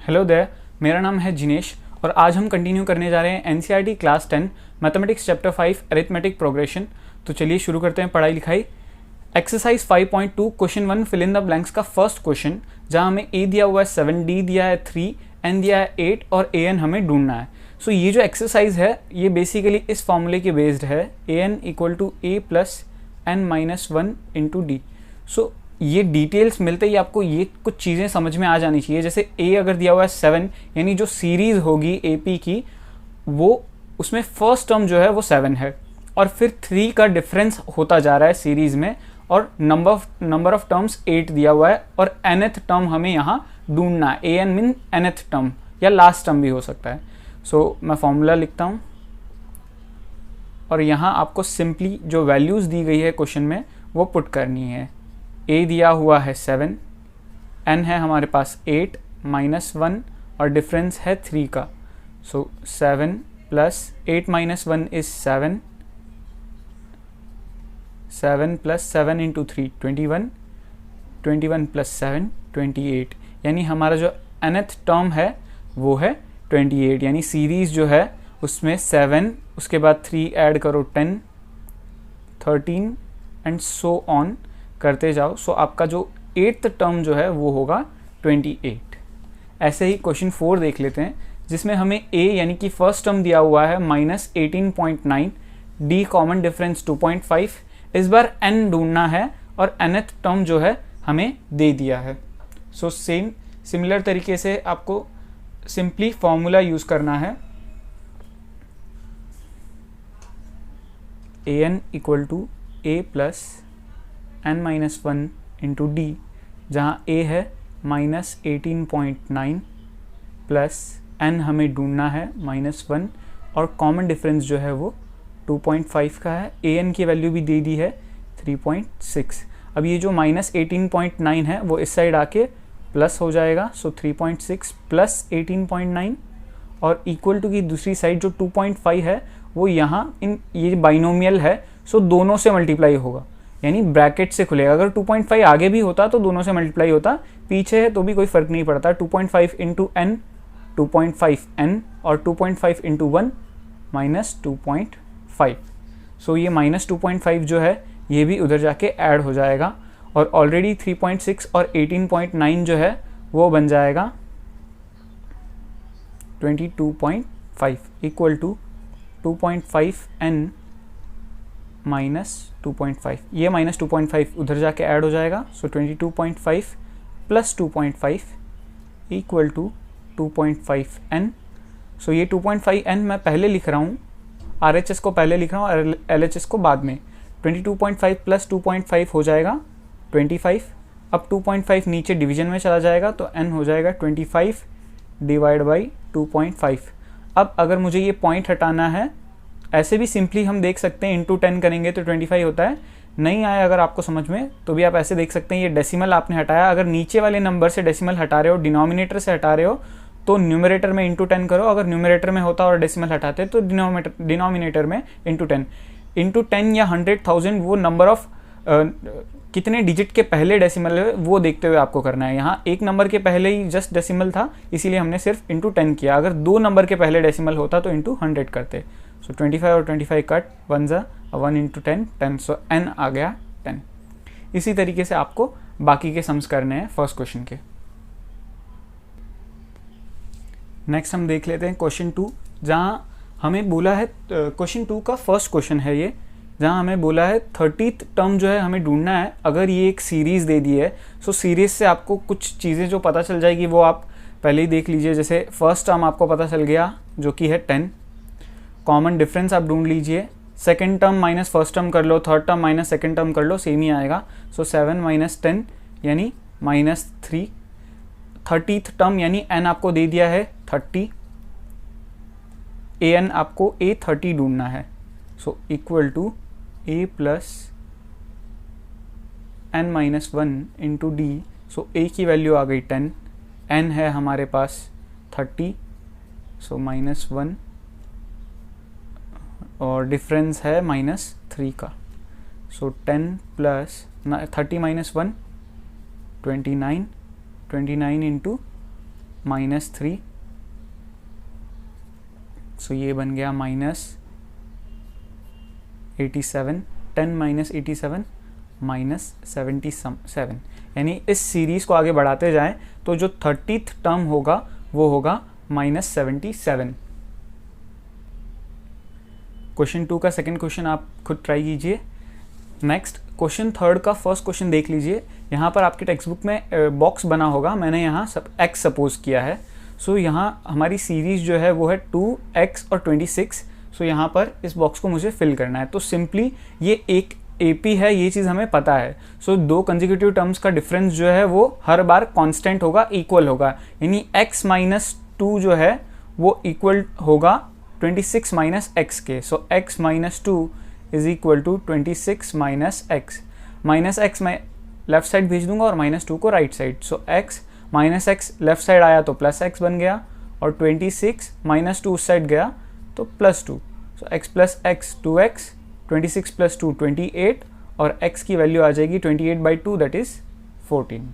Hello there, मेरा नाम है जिनेश और आज हम कंटिन्यू करने जा रहे हैं NCERT class 10 mathematics chapter 5 arithmetic progression. तो चलिए शुरू करते हैं पढ़ाई लिखाई। Exercise 5.2 question 1 fill in the blanks का फर्स्ट क्वेश्चन, जहां हमें ए दिया हुआ है 7, डी दिया है 3, एन दिया है 8 और ए एन हमें ढूंढना है। सो ये जो एक्सरसाइज है ये बेसिकली इस फॉर्मूले के बेस्ड है, a n equal to a plus n minus 1 into D. So ये डिटेल्स मिलते ही आपको ये कुछ चीज़ें समझ में आ जानी चाहिए। जैसे ए अगर दिया हुआ है 7, यानी जो सीरीज़ होगी एपी की वो उसमें फर्स्ट टर्म जो है वो 7 है और फिर 3 का डिफरेंस होता जा रहा है सीरीज़ में, और नंबर ऑफ टर्म्स 8 दिया हुआ है और nth टर्म हमें यहाँ ढूंढना है। A N mean nth term या लास्ट टर्म भी हो सकता है। सो मैं फॉर्मूला लिखता हूँ और यहाँ आपको सिंपली जो वैल्यूज़ दी गई है क्वेश्चन में वो पुट करनी है। ए दिया हुआ है 7, एन है हमारे पास 8 माइनस 1 और डिफरेंस है 3 का। सो 7 plus 8 minus 1 is 7, 7 plus 7 into 3 21, 21 plus 7 28, यानी हमारा जो nth टर्म है वो है 28। यानी सीरीज़ जो है उसमें 7 उसके बाद 3 ऐड करो 10 13 एंड सो ऑन करते जाओ। सो आपका जो 8th टर्म जो है वो होगा 28। ऐसे ही क्वेश्चन 4 देख लेते हैं, जिसमें हमें a यानी कि फर्स्ट टर्म दिया हुआ है माइनस 18.9, d कॉमन डिफरेंस 2.5। इस बार n ढूंढना है और nth टर्म जो है हमें दे दिया है। सो सिमिलर तरीके से आपको सिंपली फॉर्मूला यूज करना है, a n equal to a plus n minus 1 into d, जहाँ ए है माइनस 18.9 प्लस एन हमें ढूंढना है माइनस 1 और कॉमन डिफरेंस जो है वो 2.5 का है। ए एन की वैल्यू भी दे दी है 3.6। अब ये जो माइनस 18.9 है वो इस साइड आके प्लस हो जाएगा। सो 3.6 प्लस 18.9 और इक्वल टू की दूसरी साइड जो 2.5 है वो यहाँ ये बाइनोमियल है, सो दोनों से मल्टीप्लाई होगा, यानी ब्रैकेट से खुलेगा। अगर 2.5 आगे भी होता तो दोनों से मल्टीप्लाई होता, पीछे है तो भी कोई फर्क नहीं पड़ता। 2.5 इंटू एन 2.5 एन और 2.5 इंटू 1 माइनस 2.5। सो ये माइनस 2.5 जो है ये भी उधर जाके ऐड हो जाएगा और ऑलरेडी 3.6 और 18.9 जो है वो बन जाएगा 22.5 इक्वल टू 2.5 एन माइनस 2.5। ये माइनस 2.5 उधर जाके ऐड हो जाएगा। सो 22.5 प्लस 2.5 इक्वल टू 2.5 एन। सो ये 2.5 एन मैं पहले लिख रहा हूँ, RHS को पहले लिख रहा हूँ और LHS को बाद में। 22.5 प्लस 2.5 हो जाएगा 25। अब 2.5 नीचे डिवीजन में चला जाएगा तो n हो जाएगा 25 डिवाइड बाई 2.5। अब अगर मुझे ये पॉइंट हटाना है, ऐसे भी सिंपली हम देख सकते हैं, इंटू 10 करेंगे तो 25 होता है। नहीं आया अगर आपको समझ में तो भी आप ऐसे देख सकते हैं, ये डेसिमल आपने हटाया। अगर नीचे वाले नंबर से डेसिमल हटा रहे हो, डिनोमिनेटर से हटा रहे हो, तो न्यूमरेटर में इंटू 10 करो। अगर न्यूमरेटर में होता और डेसिमल हटाते तो डिनोमिनेटर में इंटू 10। इंटू 10 या 100,000 वो नंबर ऑफ कितने डिजिट के पहले डेसिमल है वो देखते हुए आपको करना है। यहाँ एक नंबर के पहले ही जस्ट डेसिमल था, इसीलिए हमने सिर्फ इंटू 10 किया। अगर 2 नंबर के पहले डेसिमल होता तो इंटू 100 करते। सो 25 और 25 कट 1 जा 1 इंटू 10 10। सो n आ गया 10। इसी तरीके से आपको बाकी के सम्स करने हैं फर्स्ट क्वेश्चन के। नेक्स्ट हम देख लेते हैं क्वेश्चन 2, जहाँ हमें बोला है, क्वेश्चन 2 का फर्स्ट क्वेश्चन है ये, जहाँ हमें बोला है 30th टर्म जो है हमें ढूंढना है। अगर ये एक सीरीज़ दे दी है, सो सीरीज़ से आपको कुछ चीज़ें जो पता चल जाएगी वो आप पहले ही देख लीजिए। जैसे फर्स्ट टर्म आपको पता चल गया जो कि है 10, कॉमन डिफरेंस आप ढूंढ लीजिए। Second term minus first term कर लो, third term minus second term कर लो, सेम ही आएगा। सो 7 माइनस 10 यानी माइनस 3। 30th टर्म यानी n आपको दे दिया है 30, an आपको a30 ढूंढना है। So equal to a plus n minus 1 into D. So a की वैल्यू आ गई 10, n है हमारे पास 30, सो माइनस 1 और डिफरेंस है माइनस 3 का। सो 10 प्लस 30 माइनस 1 29 इंटू -3, सो ये बन गया -87, 10 - 87 -77, यानी इस सीरीज़ को आगे बढ़ाते जाएं तो जो 30th टर्म होगा वो होगा -77। क्वेश्चन 2 का सेकंड क्वेश्चन आप खुद ट्राई कीजिए। नेक्स्ट क्वेश्चन 3 का फर्स्ट क्वेश्चन देख लीजिए। यहाँ पर आपकी टेक्स्ट बुक में बॉक्स बना होगा, मैंने यहाँ सब x सपोज किया है। सो यहाँ हमारी सीरीज़ जो है वो है 2x और 26। सो यहाँ पर इस बॉक्स को मुझे फिल करना है। तो सिंपली ये एक AP है, ये चीज़ हमें पता है। सो दो कंसेक्यूटिव टर्म्स का डिफरेंस जो है वो हर बार कांस्टेंट होगा, इक्वल होगा, यानी x - 2 जो है वो इक्वल होगा 26 - x के। So x - 2 is equal to 26 - x। -x मैं लेफ्ट साइड भेज दूंगा और -2 को right side. So x -x left side आया तो +x बन गया, और 26 -2 उस साइड गया तो +2। सो x + x 2x, 26 + 2 28, और x की वैल्यू आ जाएगी 28/2 that is 14।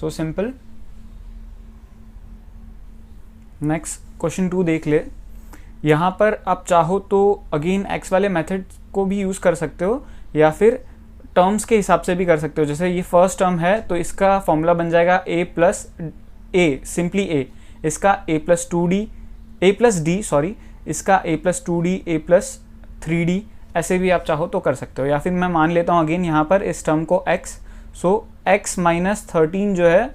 So simple. Next question 2 देख ले। यहाँ पर आप चाहो तो अगेन x वाले मेथड को भी यूज़ कर सकते हो, या फिर टर्म्स के हिसाब से भी कर सकते हो। जैसे ये फर्स्ट टर्म है तो इसका फॉर्मूला बन जाएगा a + a, सिंपली a, इसका a + 2d, a + d sorry, इसका a + 2d, a + 3d, ऐसे भी आप चाहो तो कर सकते हो। या फिर मैं मान लेता हूँ अगेन यहाँ पर इस टर्म को x। सो x - 13 जो है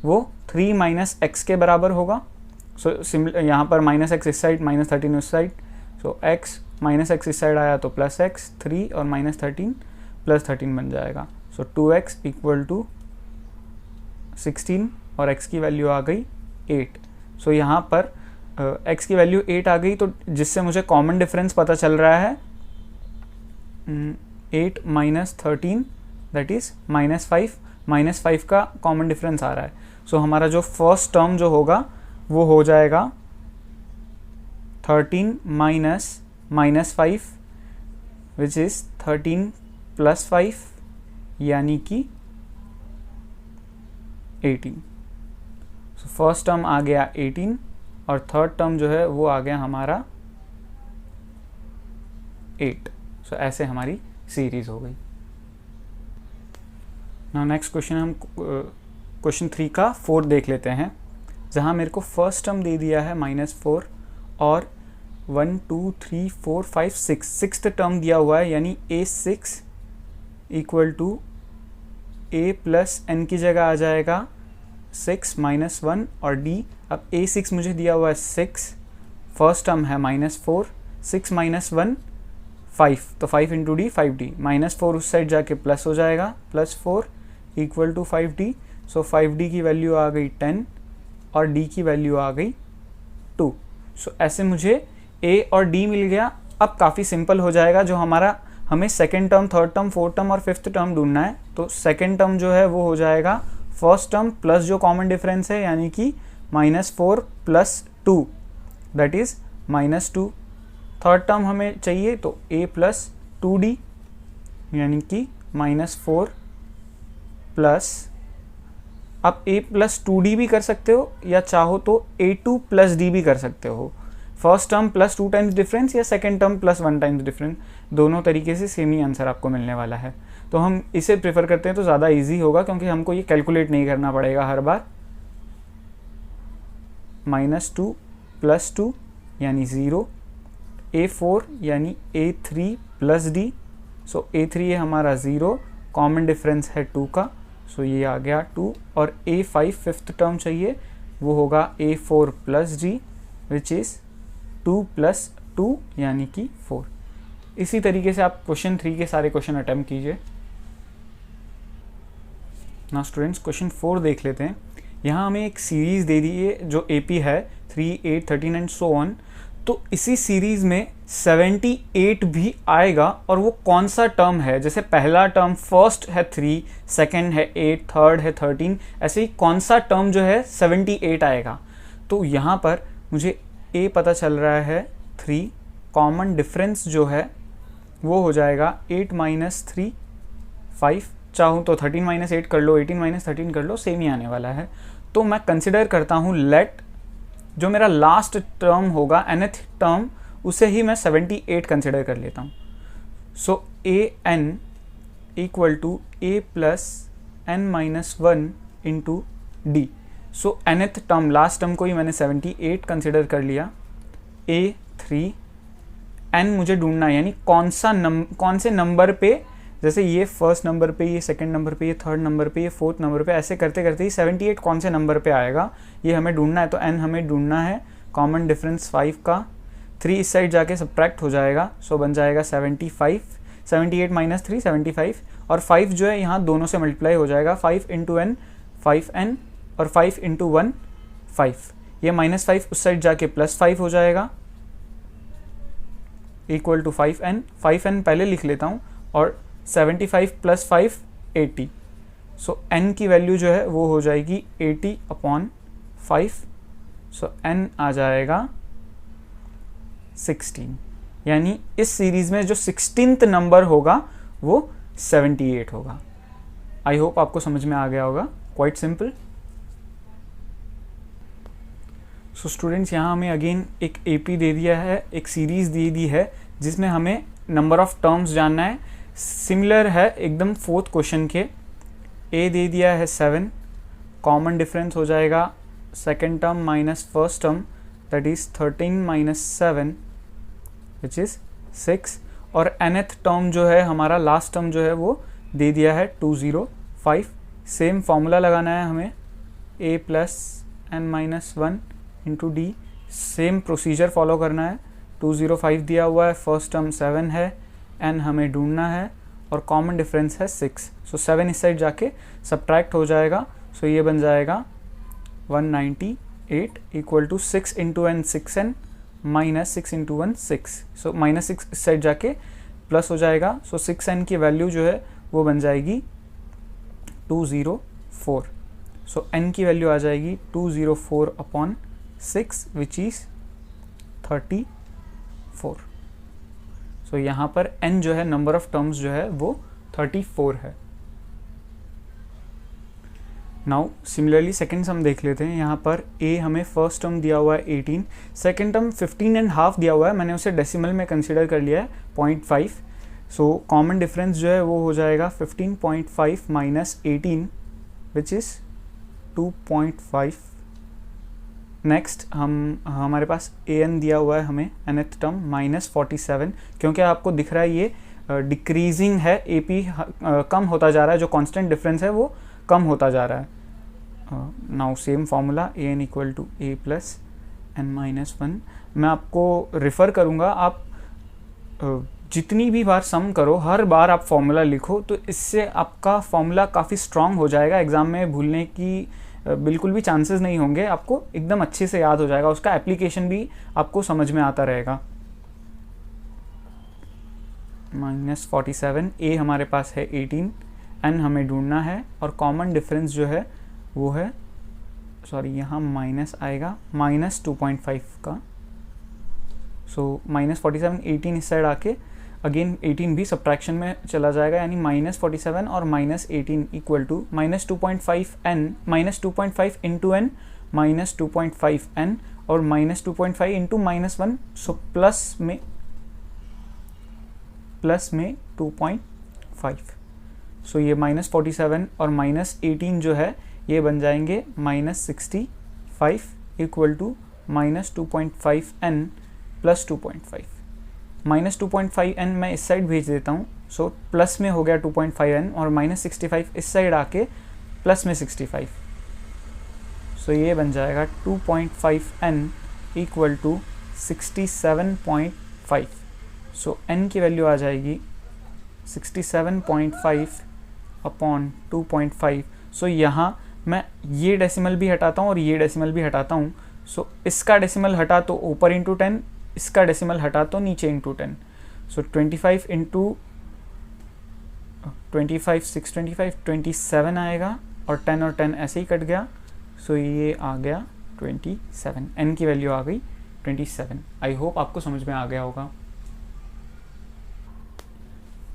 वो 3 - x के बराबर होगा। सो यहाँ पर -x इस साइड, -13 उस साइड। सो x - x इस साइड आया तो +x, 3 और -13 +13 बन जाएगा। सो 2x = 16 और x की वैल्यू आ गई 8। सो यहाँ पर x की वैल्यू 8 आ गई, तो जिससे मुझे कॉमन डिफरेंस पता चल रहा है 8 - 13 दैट इज -5। -5 का कॉमन डिफरेंस आ रहा है। सो हमारा जो फर्स्ट टर्म जो होगा वो हो जाएगा 13 - -5 विच इज 13 + 5 यानी कि 18। सो फर्स्ट टर्म आ गया 18 और थर्ड टर्म जो है वो आ गया हमारा 8। सो ऐसे हमारी सीरीज हो गई। नाउ नेक्स्ट क्वेश्चन हम क्वेश्चन 3 का 4 देख लेते हैं, जहाँ मेरे को फर्स्ट टर्म दे दिया है -4 और 1 2 3 4 5 6 सिक्स्थ टर्म दिया हुआ है, यानी a6 = a + n की जगह आ जाएगा 6 - 1 और d। अब a6 मुझे दिया हुआ है 6, फर्स्ट टर्म है -4, 6 - 1 5, तो 5 × d 5d, -4 उस साइड जाके प्लस हो जाएगा, +4 = 5d। सो 5d की वैल्यू आ गई 10 और d की वैल्यू आ गई 2। सो ऐसे मुझे a और d मिल गया। अब काफ़ी सिंपल हो जाएगा, जो हमें second term, third term, fourth term और फिफ्थ टर्म ढूंढना है। तो सेकेंड टर्म जो है वो हो जाएगा फर्स्ट टर्म प्लस जो कॉमन डिफरेंस है, यानी कि -4 + 2 दैट इज -2। थर्ड टर्म हमें चाहिए तो a + 2d यानी कि -4 प्लस, आप a + 2d भी कर सकते हो, या चाहो तो a2 + d भी कर सकते हो। First term plus 2 times difference या second term plus 1 times difference, दोनों तरीके से सेम ही आंसर आपको मिलने वाला है। तो हम इसे प्रेफर करते हैं तो ज़्यादा इजी होगा, क्योंकि हमको ये कैलकुलेट नहीं करना पड़ेगा हर बार। -2 + 2 यानी 0, a4 यानी a3 + d। सो a3 है हमारा 0, कॉमन डिफरेंस है 2 का, सो ये आ गया 2। और a5 फिफ्थ टर्म चाहिए, वो होगा a4 + d विच इज़ 2 + 2 यानी कि 4। इसी तरीके से आप क्वेश्चन 3 के सारे क्वेश्चन अटेम्प्ट कीजिए। ना स्टूडेंट्स क्वेश्चन 4 देख लेते हैं। यहाँ हमें एक सीरीज़ दे दी है जो AP है 3, 8, 13 एंड सो ऑन। तो इसी सीरीज़ में 78 भी आएगा, और वो कौन सा टर्म है, जैसे पहला टर्म फर्स्ट है 3, सेकंड है 8, थर्ड है 13, ऐसे ही कौन सा टर्म जो है 78 आएगा। तो यहाँ पर मुझे A पता चल रहा है 3, कॉमन डिफरेंस जो है वो हो जाएगा 8 - 3 5, चाहूँ तो 13 - 8 कर लो, 18 - 13 कर लो, सेम ही आने वाला है। तो मैं कंसिडर करता हूँ लेट जो मेरा लास्ट टर्म होगा nth टर्म उसे ही मैं 78 कंसिडर कर लेता हूँ. So a n equal to a plus n minus 1 into D. So nth term last term को ही मैंने 78 कंसिडर कर लिया. A3 n मुझे ढूंढना है, यानी कौन से नंबर पे, जैसे ये फर्स्ट नंबर पे, ये सेकंड नंबर पे, ये थर्ड नंबर पे, ये फोर्थ नंबर पे, ऐसे करते करते ही 78 कौन से नंबर पे आएगा ये हमें ढूंढना है. तो n हमें ढूंढना है. कॉमन डिफरेंस 5 का, 3 इस साइड जाके सब्ट्रैक्ट हो जाएगा. सो बन जाएगा 75, 78 माइनस 3 75, और 5 जो है यहाँ दोनों से मल्टीप्लाई हो जाएगा. 5 इंटू n 5n और 5 इंटू 1 5. ये -5 उस साइड जाके +5 हो जाएगा इक्वल टू 5n. 5n पहले लिख लेता हूँ, और 75 प्लस 5 80. सो n की वैल्यू जो है वो हो जाएगी 80/5. सो n आ जाएगा 16. यानी इस सीरीज में जो 16th नंबर होगा वो 78 होगा. आई होप आपको समझ में आ गया होगा. Quite simple. सो स्टूडेंट्स, यहाँ हमें अगेन एक AP दे दिया है, एक सीरीज़ दे दी है जिसमें हमें नंबर ऑफ टर्म्स जानना है. सिमिलर है एकदम फोर्थ क्वेश्चन के. A दे दिया है 7. कॉमन डिफरेंस हो जाएगा second term minus first term, that is 13 minus 7 which is 6. और nth टर्म जो है हमारा लास्ट टर्म जो है वो दे दिया है 205. सेम फॉर्मूला लगाना है हमें, A plus n minus 1 into D. Same procedure follow करना है. 205 दिया हुआ है, फर्स्ट टर्म 7 है, n हमें ढूंढना है, और कॉमन डिफरेंस है 6. सो 7 इस साइड जाके सब्ट्रैक्ट हो जाएगा. सो ये बन जाएगा 198 equal to 6 into N 6n minus 6 into 1 6. So -6 इस साइड जाके प्लस हो जाएगा. सो 6n की वैल्यू जो है वो बन जाएगी 204. सो n की वैल्यू आ जाएगी 204/6 विच इज़ 34. सो यहाँ पर n जो है नंबर ऑफ टर्म्स जो है वो 34 है. नाउ सिमिलरली सेकेंड सम देख लेते हैं. यहाँ पर a हमें फर्स्ट टर्म दिया हुआ है 18, सेकेंड टर्म 15.5 दिया हुआ है, मैंने उसे डेसिमल में कंसीडर कर लिया है 0.5. सो कॉमन डिफरेंस जो है वो हो जाएगा 15.5 माइनस 18 विच इज़ 2.5. नेक्स्ट हमारे पास an दिया हुआ है हमें nth टर्म -47. क्योंकि आपको दिख रहा है ये डिक्रीजिंग है, AP कम होता जा रहा है, जो कांस्टेंट डिफरेंस है वो कम होता जा रहा है. Now same formula an equal to a plus n minus 1. मैं आपको रिफ़र करूँगा, आप जितनी भी बार सम करो हर बार आप फॉर्मूला लिखो, तो इससे आपका फॉर्मूला काफ़ी स्ट्रांग हो जाएगा. एग्ज़ाम में भूलने की बिल्कुल भी चांसेस नहीं होंगे, आपको एकदम अच्छे से याद हो जाएगा, उसका एप्लीकेशन भी आपको समझ में आता रहेगा. -47, a हमारे पास है 18, n हमें ढूंढना है, और कॉमन डिफरेंस जो है वो है, सॉरी यहाँ माइनस आएगा -2.5 का. सो -47 18 इस साइड आके अगेन 18 भी सब्ट्रैक्शन में चला जाएगा, यानी -47 और -18 equal to -2.5n -2.5 into n -2.5n और -2.5 इंटू -1. सो प्लस में 2.5. सो ये -47 और -18 जो है ये बन जाएंगे -65 equal to -2.5n plus 2.5. -2.5n मैं इस साइड भेज देता हूँ. सो प्लस में हो गया 2.5n, और -65 इस साइड आके प्लस में 65. सो ये बन जाएगा 2.5n equal to 67.5. So n की वैल्यू आ जाएगी 67.5/2.5. सो यहाँ मैं ये डेसिमल भी हटाता हूँ और ये डेसिमल भी हटाता हूँ. सो इसका डेसिमल हटा तो ऊपर इंटू 10, इसका डेसिमल हटा तो नीचे इंटू 10. सो 25 इंटू 25 625 27 आएगा, और 10 और 10 ऐसे ही कट गया. सो ये आ गया 27. n की वैल्यू आ गई 27. आई होप आपको समझ में आ गया होगा.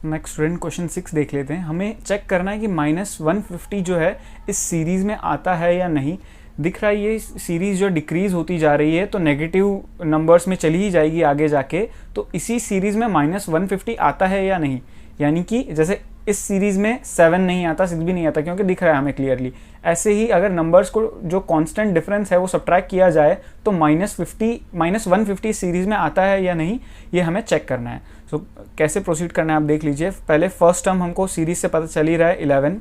नेक्स्ट स्टूडेंट क्वेश्चन 6 देख लेते हैं. हमें चेक करना है कि -150 जो है इस सीरीज़ में आता है या नहीं. दिख रहा है ये सीरीज़ जो डिक्रीज़ होती जा रही है तो नेगेटिव नंबर्स में चली ही जाएगी आगे जाके। तो इसी सीरीज़ में -150 आता है या नहीं, यानी कि जैसे इस सीरीज़ में 7 नहीं आता, 6 भी नहीं आता, क्योंकि दिख रहा है हमें क्लियरली। ऐसे ही अगर नंबर्स को जो कांस्टेंट डिफरेंस है वो सब्ट्रैक्ट किया जाए तो -150 सीरीज़ में आता है या नहीं, ये हमें चेक करना है। सो कैसे प्रोसीड करना है आप देख लीजिए। पहले फर्स्ट टर्म हमको सीरीज़ से पता चल ही रहा है 11,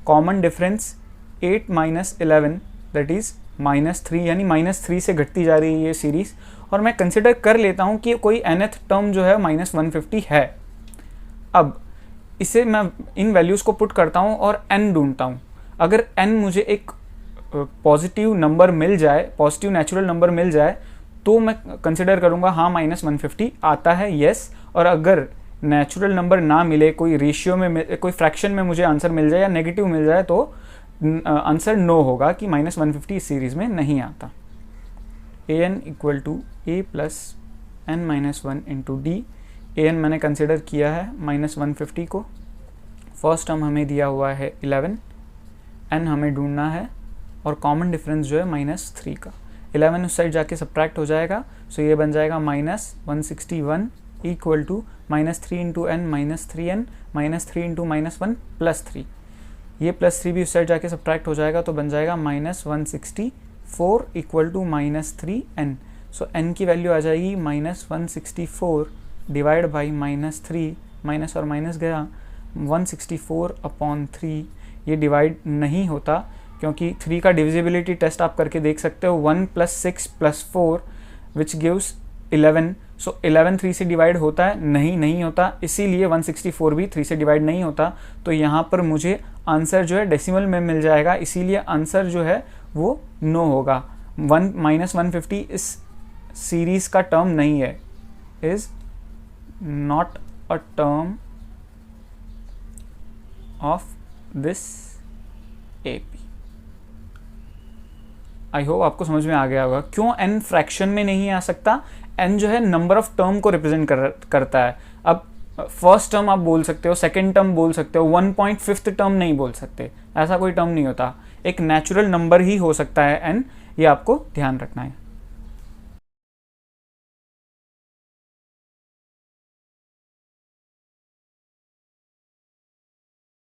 कॉमन डिफरेंस 8 - 11 दैट इज़ -3, यानी -3 से घटती जा रही है ये सीरीज़। और मैं कंसिडर कर लेता हूँ कि कोई nth टर्म जो है -150 है। अब इसे मैं इन वैल्यूज़ को पुट करता हूँ और n ढूंढता हूँ। अगर n मुझे एक पॉजिटिव नंबर मिल जाए, पॉजिटिव नेचुरल नंबर मिल जाए, तो मैं कंसिडर करूँगा हाँ -150 आता है, येस। और अगर नेचुरल नंबर ना मिले, कोई रेशियो में, कोई फ्रैक्शन में मुझे आंसर मिल जाए या नेगेटिव मिल जाए, तो आंसर नो होगा कि -150 इस सीरीज़ में नहीं आता। an = a + n - 1 × d। an मैंने कंसिडर किया है -150 को। फर्स्ट टर्म हमें दिया हुआ है 11, n हमें ढूंढना है, और कॉमन डिफरेंस जो है -3 का। 11 उस साइड जाके सब्ट्रैक्ट हो जाएगा, सो ये बन जाएगा -161 = -3 × n - 3n -3 × -1 +3। ये +3 भी उस साइड जाके सब्ट्रैक्ट हो जाएगा, तो बन जाएगा -164 = -3n। सो n की वैल्यू आ जाएगी -164 डिवाइड बाई -3, माइनस और माइनस गया, 164/3। ये डिवाइड नहीं होता क्योंकि 3 का डिविजिबिलिटी टेस्ट आप करके देख सकते हो। 1 + 6 + 4 विच गिव्स 11। सो 11 3 से डिवाइड होता है? नहीं होता, इसीलिए 164 भी 3 से डिवाइड नहीं होता। तो यहाँ पर मुझे आंसर जो है डेसिमल में मिल जाएगा, इसीलिए आंसर जो है वो नो होगा। -150 इस सीरीज़ का टर्म नहीं है, is not a term of this AP। I hope आपको समझ में आ गया होगा क्यों n फ्रैक्शन में नहीं आ सकता। n जो है नंबर ऑफ टर्म को रिप्रेजेंट करता है। अब फर्स्ट टर्म आप बोल सकते हो, सेकेंड टर्म बोल सकते हो, 1.5th टर्म नहीं बोल सकते, ऐसा कोई टर्म नहीं होता। एक नेचुरल नंबर ही हो सकता है n, ये आपको ध्यान रखना है।